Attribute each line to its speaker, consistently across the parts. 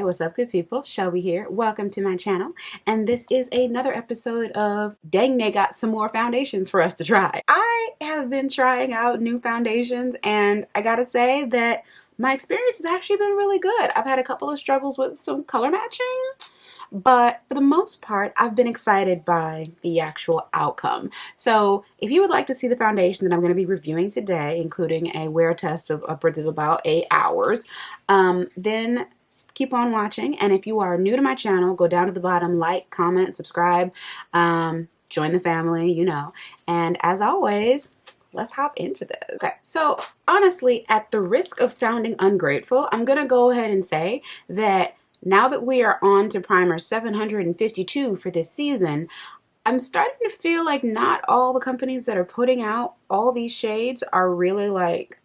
Speaker 1: what's up, good people? Shelby here. Welcome to my channel. And this is another episode of Dang, they got some more foundations for us to try. I have been trying out new foundations, and I gotta say that my experience has actually been really good. I've had a couple of struggles with some color matching, but for the most part, I've been excited by the actual outcome. So if you would like to see the foundation that I'm going to be reviewing today, including a wear test of upwards of about 8 hours, then keep on watching. And if you are new to my channel, go down to the bottom, like, comment, subscribe, join the family, you know. And as always, let's hop into this. Okay, so honestly, at the risk of sounding ungrateful, I'm going to go ahead and say that now that we are on to primer 752 for this season, I'm starting to feel like not all the companies that are putting out all these shades are really like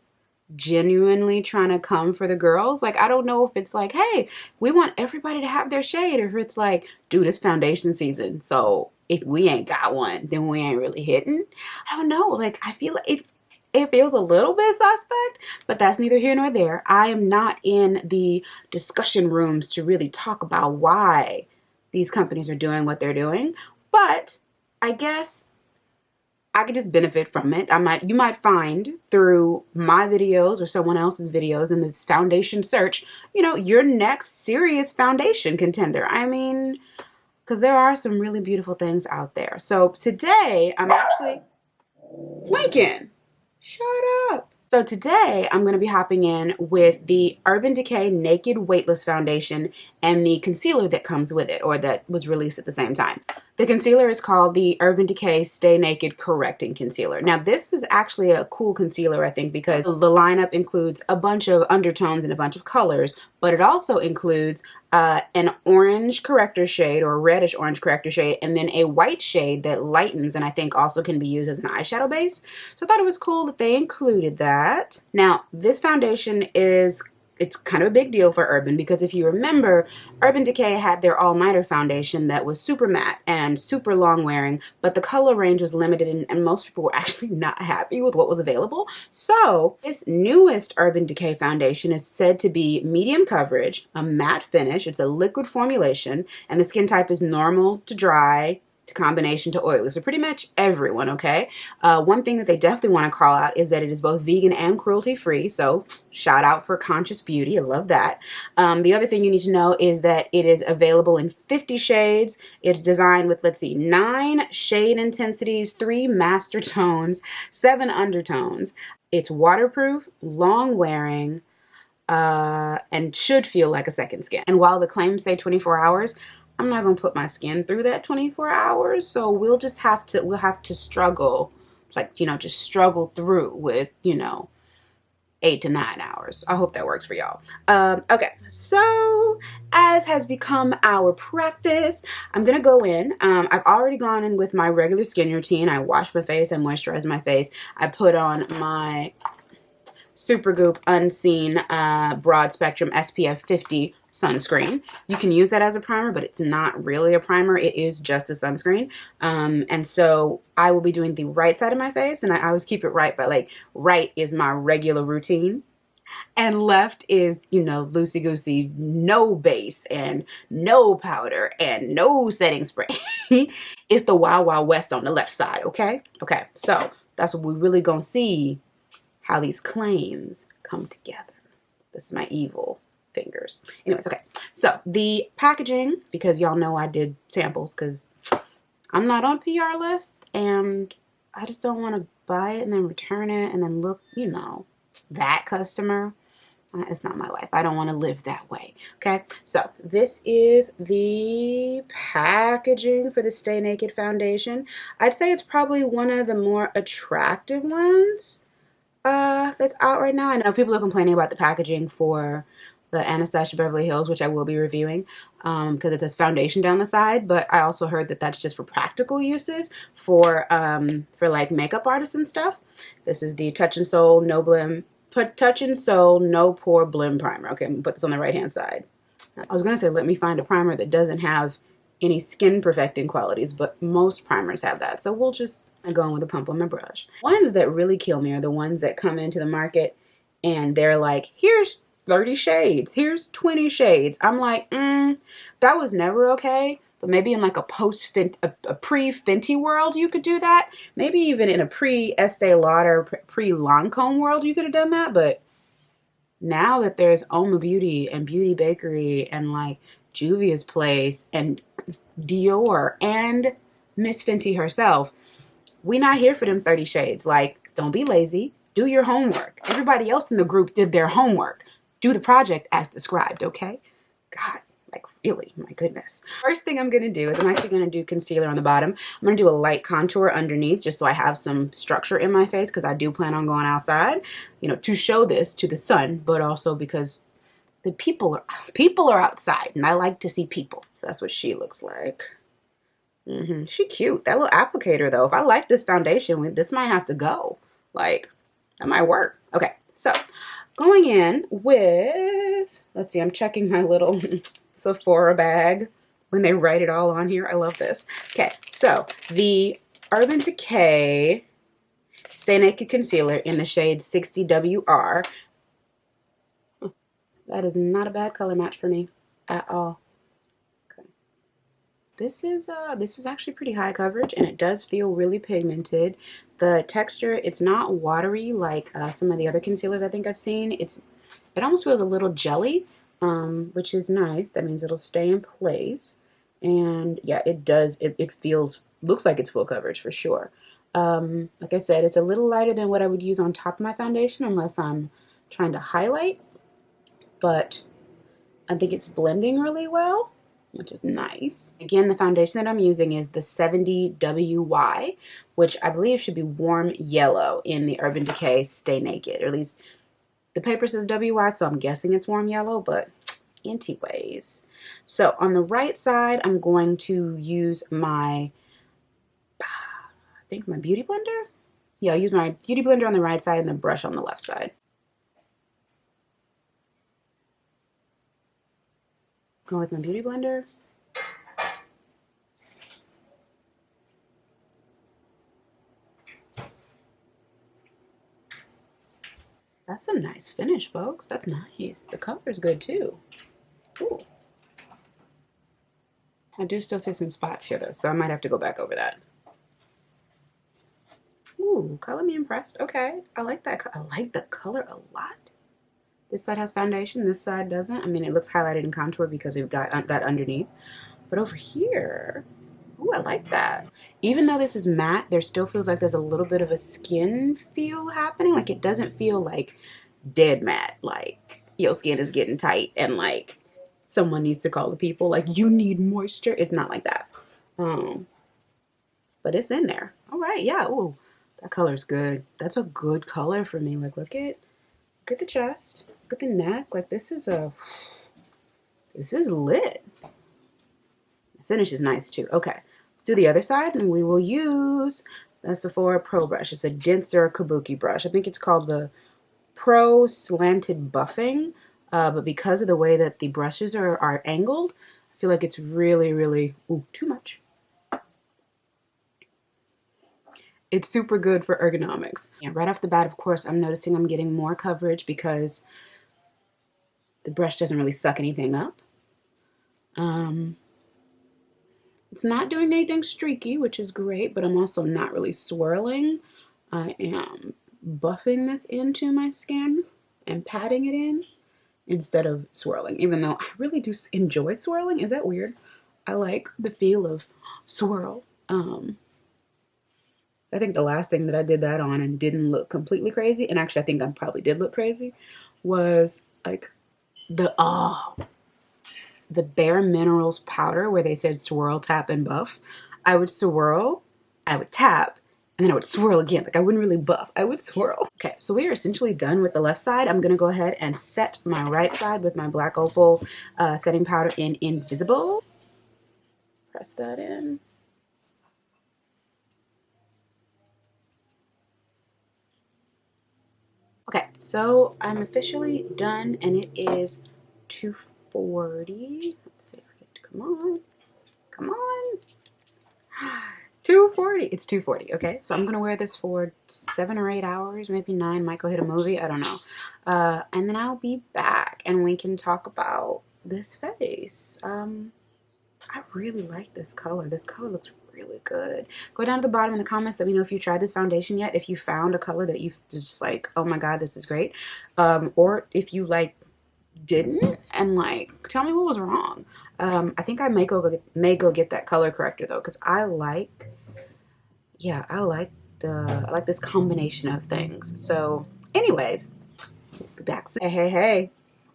Speaker 1: genuinely trying to come for the girls. Like, I don't know if it's like, hey, we want everybody to have their shade, or if it's like, dude, it's foundation season, so if we ain't got one, then we ain't really hitting. I don't know. Like, I feel like it feels a little bit suspect, but that's neither here nor there. I am not in the discussion rooms to really talk about why these companies are doing what they're doing, but I guess I could just benefit from it. You might find through my videos or someone else's videos in this foundation search, you know, your next serious foundation contender. I mean, because there are some really beautiful things out there. So today I'm actually Lincoln. Shut up. So today I'm going to be hopping in with the UrbanDecay Naked Weightless Foundation and the concealer that comes with it, or that was released at the same time. The concealer is called the UrbanDecay Stay Naked Correcting Concealer. Now this is actually a cool concealer, I think, because the lineup includes a bunch of undertones and a bunch of colors, but it also includes an orange corrector shade, or a reddish orange corrector shade, and then a white shade that lightens and I think also can be used as an eyeshadow base. So I thought it was cool that they included that. Now this foundation it's kind of a big deal for Urban, because if you remember, UrbanDecay had their all-nighter foundation that was super matte and super long wearing, but the color range was limited, and most people were actually not happy with what was available. So this newest UrbanDecay foundation is said to be medium coverage, a matte finish, it's a liquid formulation, and the skin type is normal to dry to combination to oily. So pretty much everyone, okay? One thing that they definitely want to call out is that it is both vegan and cruelty-free. So shout out for conscious beauty. I love that. The other thing you need to know is that it is available in 50 shades. It's designed with, let's see, 9 shade intensities, 3 master tones, 7 undertones. It's waterproof, long wearing, and should feel like a second skin. And while the claims say 24 hours, I'm not going to put my skin through that 24 hours, so we'll have to struggle, like, you know, just struggle through with, you know, 8 to 9 hours. I hope that works for y'all. Okay, so as has become our practice, I'm going to go in. I've already gone in with my regular skin routine. I wash my face, I moisturize my face, I put on my Supergoop Unseen Broad Spectrum SPF 50 sunscreen. You can use that as a primer, but it's not really a primer. It is just a sunscreen. And so I will be doing the right side of my face, and I always keep it right, but like right is my regular routine. And left is, you know, loosey-goosey, no base and no powder and no setting spray. It's the Wild Wild West on the left side, okay? Okay, so that's what we're really gonna see, how these claims come together. This is my evil fingers. Anyways, okay. So the packaging, because y'all know I did samples because I'm not on PR list and I just don't want to buy it and then return it and then look, you know, that customer. It's not my life. I don't want to live that way. Okay. So this is the packaging for the Stay Naked foundation. I'd say it's probably one of the more attractive ones that's out right now. I know people are complaining about the packaging for the Anastasia Beverly Hills, which I will be reviewing because it says foundation down the side, but I also heard that that's just for practical uses for like makeup artists and stuff. This is the Touch and Soul No Pore Blend Primer. Okay, I'm gonna put this on the right hand side. I was gonna say let me find a primer that doesn't have any skin perfecting qualities, but most primers have that. So we'll just go in with a pump on my brush. Ones that really kill me are the ones that come into the market and they're like, here's 30 shades. Here's 20 shades. I'm like, that was never okay. But maybe in like a pre-Fenty world, you could do that. Maybe even in a pre-Estee Lauder, pre-Lancome world, you could have done that. But now that there's Oma Beauty and Beauty Bakery and like Juvia's Place and Dior and Miss Fenty herself, we not here for them 30 shades. Like, don't be lazy. Do your homework. Everybody else in the group did their homework. Do the project as described, okay? God, like really, my goodness. First thing I'm gonna do is I'm actually gonna do concealer on the bottom. I'm gonna do a light contour underneath just so I have some structure in my face because I do plan on going outside, you know, to show this to the sun, but also because the people are outside and I like to see people. So that's what she looks like. She cute. That little applicator though, if I like this foundation, this might have to go. Like, that might work. Okay, so going in with, let's see, I'm checking my little Sephora bag when they write it all on here. I love this. Okay, so the Urban Decay Stay Naked Concealer in the shade 60WR. That is not a bad color match for me at all. Okay. This is actually pretty high coverage and it does feel really pigmented. The texture, it's not watery like some of the other concealers I think I've seen. It almost feels a little jelly, which is nice. That means it'll stay in place. And yeah, it does. It looks like it's full coverage for sure. Like I said, it's a little lighter than what I would use on top of my foundation unless I'm trying to highlight. But I think it's blending really well, which is nice. Again, the foundation that I'm using is the 70WY, which I believe should be warm yellow in the Urban Decay Stay Naked, or at least the paper says WY, so I'm guessing it's warm yellow, but anyways. So on the right side, I'm going to use my, I think my beauty blender. Yeah, I'll use my beauty blender on the right side and the brush on the left side. Go with my beauty blender. That's a nice finish, folks. That's nice. The color is good too. Ooh. I do still see some spots here though, so I might have to go back over that. Ooh, color me impressed. Okay, I like that. I like the color a lot. This side has foundation, this side doesn't. I mean, it looks highlighted in contour because we've got that underneath. But over here, ooh, I like that. Even though this is matte, there still feels like there's a little bit of a skin feel happening. Like it doesn't feel like dead matte, like your skin is getting tight and like someone needs to call the people, like you need moisture. It's not like that. But it's in there. All right, yeah, ooh, that color's good. That's a good color for me. Like look at the chest, look at the neck. Like this is lit. The finish is nice too. Okay, let's do the other side and we will use the Sephora Pro brush. It's a denser kabuki brush. I think it's called the Pro Slanted Buffing, but because of the way that the brushes are angled, I feel like it's really, really, ooh, too much. It's super good for ergonomics. And right off the bat, of course, I'm noticing I'm getting more coverage because the brush doesn't really suck anything up. It's not doing anything streaky, which is great, but I'm also not really swirling. I am buffing this into my skin and patting it in instead of swirling, even though I really do enjoy swirling. Is that weird? I like the feel of swirl. I think the last thing that I did that on and didn't look completely crazy, and actually I think I probably did look crazy, was like the Bare Minerals powder where they said swirl, tap, and buff. I would swirl, I would tap, and then I would swirl again. Like I wouldn't really buff, I would swirl. Okay, so we are essentially done with the left side. I'm gonna go ahead and set my right side with my Black Opal setting powder in Invisible. Press that in. Okay, so I'm officially done and it is 2:40. Let's see if we can, come on. 240. It's 240. Okay, so I'm gonna wear this for 7 or 8 hours, maybe 9. Might go hit a movie. I don't know. And then I'll be back, and we can talk about this face. I really like this color. This color looks really good. Go down to the bottom in the comments. Let me know if you tried this foundation yet. If you found a color that you just like, oh my god, this is great. Or if you like didn't, and like tell me what was wrong. I think I may go get that color corrector though, because I like I like this combination of things. So anyways, be back soon. Hey,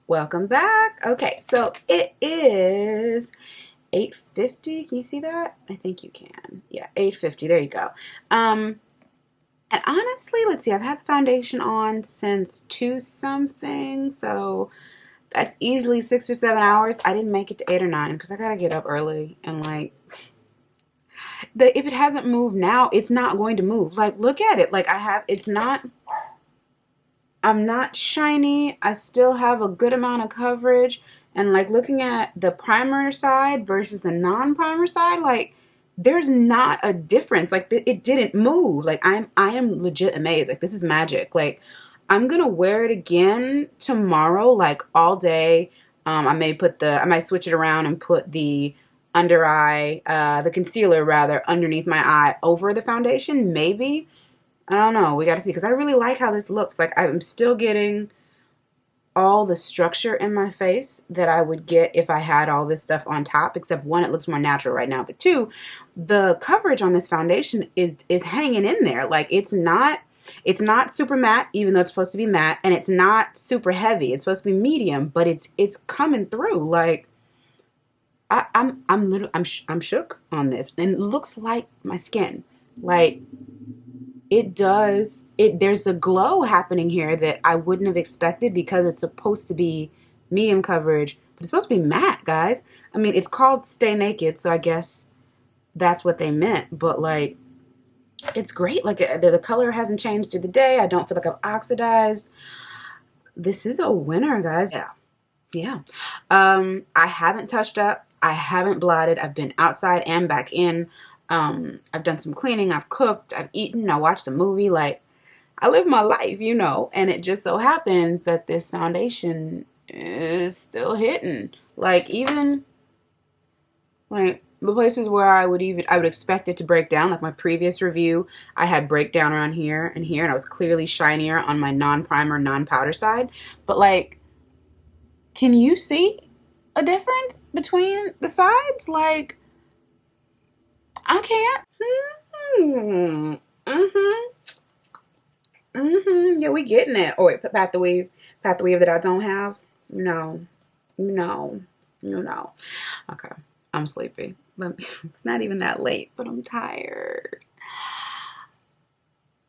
Speaker 1: welcome back. Okay, so it is 8:50. Can you see that? I think you can. Yeah, 8:50. There you go. And honestly, let's see, I've had the foundation on since 2 something, so that's easily 6 or 7 hours. I didn't make it to 8 or 9 because I gotta get up early, and like if it hasn't moved now, it's not going to move. Like, look at it. Like, I'm not shiny. I still have a good amount of coverage. And like looking at the primer side versus the non-primer side, like there's not a difference. Like it didn't move. Like I am legit amazed. Like this is magic. Like I'm gonna wear it again tomorrow, like all day. I might switch it around and put the under eye, the concealer rather, underneath my eye over the foundation. Maybe. I don't know. We got to see, because I really like how this looks. Like I'm still getting all the structure in my face that I would get if I had all this stuff on top, except one, it looks more natural right now, but two, the coverage on this foundation is hanging in there. Like it's not super matte, even though it's supposed to be matte, and it's not super heavy. It's supposed to be medium, but it's coming through. Like I'm shook on this, and it looks like my skin. Like there's a glow happening here that I wouldn't have expected, because it's supposed to be medium coverage, but it's supposed to be matte, guys. I mean, it's called Stay Naked, so I guess that's what they meant, but like it's great. Like the color hasn't changed through the day. I don't feel like I've oxidized. This is a winner, guys. Yeah. I haven't touched up. I haven't blotted. I've been outside and back in. I've done some cleaning. I've cooked. I've eaten. I watched a movie. Like I live my life, you know. And it just so happens that this foundation is still hitting. Like even like the places where I would expect it to break down, like my previous review, I had breakdown around here and here, and I was clearly shinier on my non-primer, non-powder side. But like, can you see a difference between the sides? Like, I can't. Yeah, we getting it. Oh wait, pat the weave that I don't have. No. Okay, I'm sleepy. It's not even that late, but I'm tired.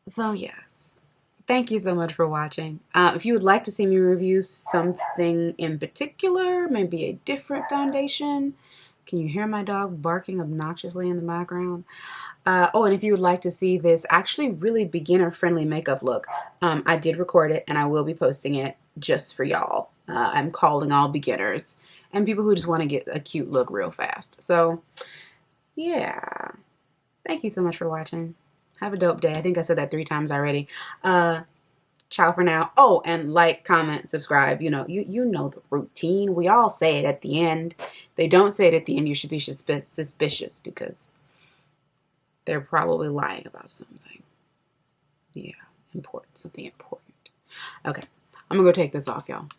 Speaker 1: So yes, thank you so much for watching. If you would like to see me review something in particular, maybe a different foundation. Can you hear my dog barking obnoxiously in the background? Oh, and if you would like to see this actually really beginner-friendly makeup look, I did record it, and I will be posting it just for y'all. I'm calling all beginners and people who just want to get a cute look real fast. So, yeah. Thank you so much for watching. Have a dope day. I think I said that 3 times already. Ciao for now. Oh, and like, comment, subscribe. You know, you know the routine. We all say it at the end. If they don't say it at the end, you should be suspicious, because they're probably lying about something. Yeah, important. Something important. Okay, I'm gonna go take this off, y'all.